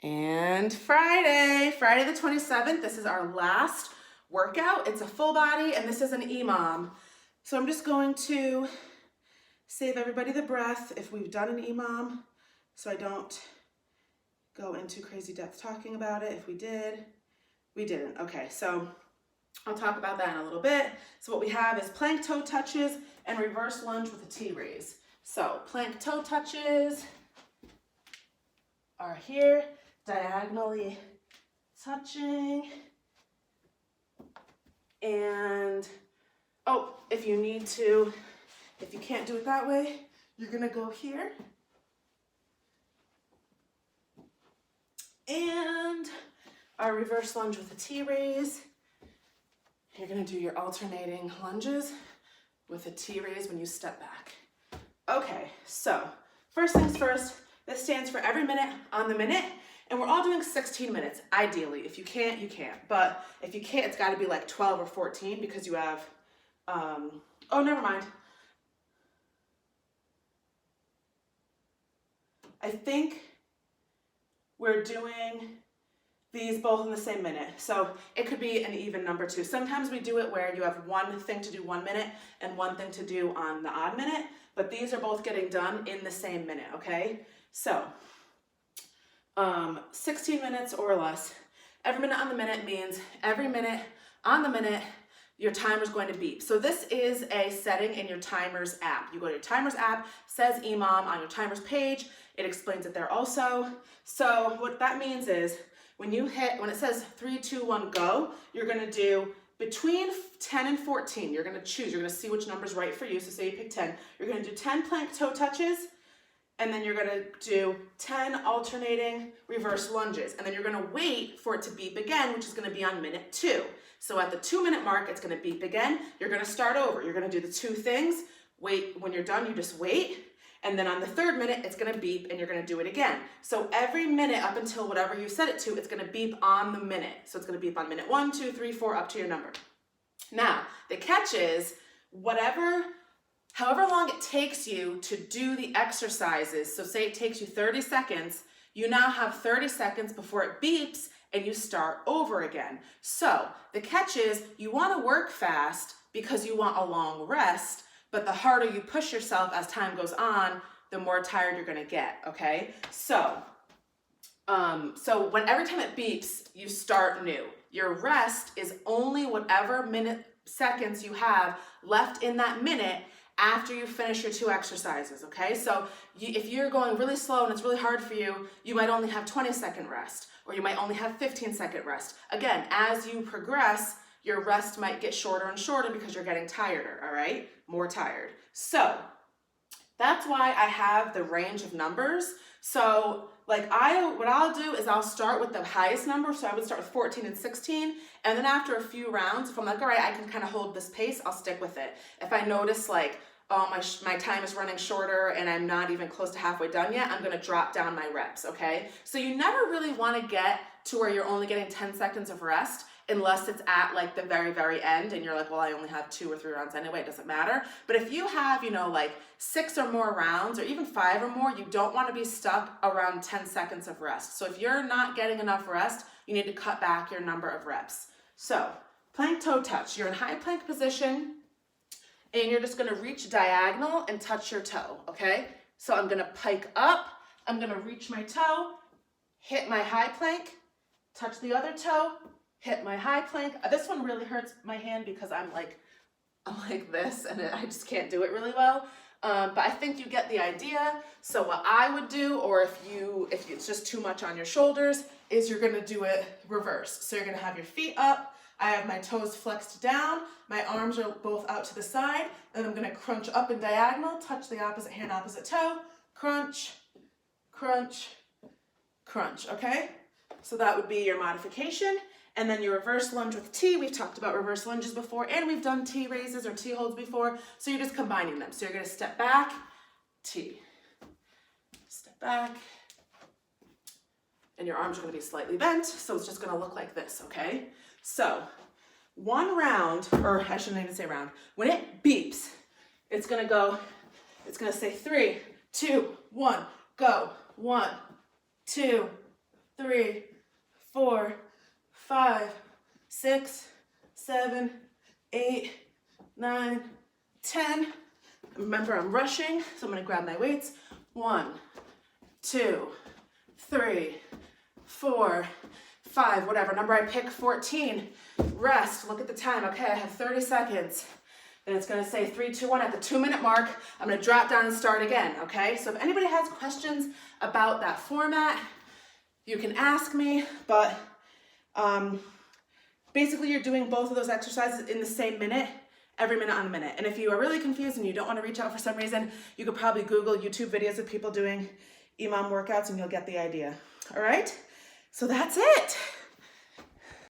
And Friday the 27th, this is our last workout. It's a full body and this is an EMOM. So I'm just going to save everybody the breath if we've done an EMOM so I don't go into crazy depth talking about it. If we did, we didn't. Okay, so I'll talk about that in a little bit. So what we have is plank toe touches and reverse lunge with a T-raise. So plank toe touches are here, diagonally touching. And, if you can't do it that way, you're gonna go here. And our reverse lunge with a T-raise. You're gonna do your alternating lunges with a T-raise when you step back. Okay, so first things first, this stands for every minute on the minute, and we're all doing 16 minutes, ideally. If you can't, you can't. But if you can't, it's gotta be like 12 or 14 because you have, never mind. I think we're doing these both in the same minute. So it could be an even number too. Sometimes we do it where you have one thing to do 1 minute and one thing to do on the odd minute, but these are both getting done in the same minute, okay? So 16 minutes or less. Every minute on the minute means every minute on the minute, your timer's going to beep. So this is a setting in your timer's app. You go to your timer's app, says EMOM on your timer's page. It explains it there also. So what that means is when it says 3, 2, 1, go, you're gonna do between 10 and 14. You're gonna choose, you're gonna see which number's right for you. So say you pick 10. You're gonna do 10 plank toe touches, and then you're gonna do 10 alternating reverse lunges. And then you're gonna wait for it to beep again, which is gonna be on minute 2. So at the 2-minute mark, it's gonna beep again. You're gonna start over. You're gonna do the 2 things. Wait, when you're done, you just wait. And then on the 3rd minute, it's gonna beep and you're gonna do it again. So every minute up until whatever you set it to, it's gonna beep on the minute. So it's gonna beep on minute 1, 2, 3, 4, up to your number. Now, the catch is however long it takes you to do the exercises, so say it takes you 30 seconds, you now have 30 seconds before it beeps and you start over again. So the catch is you wanna work fast because you want a long rest, but the harder you push yourself as time goes on, the more tired you're gonna get, okay? So when every time it beeps, you start new. Your rest is only whatever seconds you have left in that minute after you finish your 2 exercises, okay? So if you're going really slow and it's really hard for you, you might only have 20-second rest, or you might only have 15-second rest. Again, as you progress, your rest might get shorter and shorter because you're getting tireder, all right? More tired. So that's why I have the range of numbers. So what I'll do is I'll start with the highest number. So I would start with 14 and 16. And then after a few rounds, if I'm like, all right, I can kind of hold this pace, I'll stick with it. If I notice like, oh, my time is running shorter and I'm not even close to halfway done yet, I'm gonna drop down my reps, okay? So you never really wanna get to where you're only getting 10 seconds of rest unless it's at like the very, very end and you're like, well, I only have 2 or 3 rounds anyway, it doesn't matter. But if you have, like 6 or more rounds or even 5 or more, you don't wanna be stuck around 10 seconds of rest. So if you're not getting enough rest, you need to cut back your number of reps. So plank toe touch, you're in high plank position, and you're just gonna reach diagonal and touch your toe, okay? So I'm gonna pike up, I'm gonna reach my toe, hit my high plank, touch the other toe, hit my high plank. This one really hurts my hand because I'm like this and I just can't do it really well. But I think you get the idea. So what I would do, or if it's just too much on your shoulders, is you're gonna do it reverse. So you're gonna have your feet up, I have my toes flexed down, my arms are both out to the side, and I'm gonna crunch up and diagonal, touch the opposite hand, opposite toe, crunch, crunch, crunch, okay? So that would be your modification. And then your reverse lunge with T. We've talked about reverse lunges before, and we've done T raises or T holds before. So you're just combining them. So you're gonna step back, T, step back, and your arms are gonna be slightly bent. So it's just gonna look like this, okay? So 1 round, or I shouldn't even say round, when it beeps, it's gonna say 3, 2, 1, go. 1, 2, 3, 4, 5, 6, 7, 8, 9, 10. Remember, I'm rushing, so I'm gonna grab my weights. 1, 2, 3, 4, 5, whatever number I pick, 14. Rest, look at the time. Okay, I have 30 seconds. Then it's gonna say 3, 2, 1. At the 2-minute mark, I'm gonna drop down and start again, okay? So if anybody has questions about that format, you can ask me, but basically you're doing both of those exercises in the same minute, every minute on the minute. And if you are really confused and you don't wanna reach out for some reason, you could probably Google YouTube videos of people doing EMOM workouts and you'll get the idea, all right? So that's it.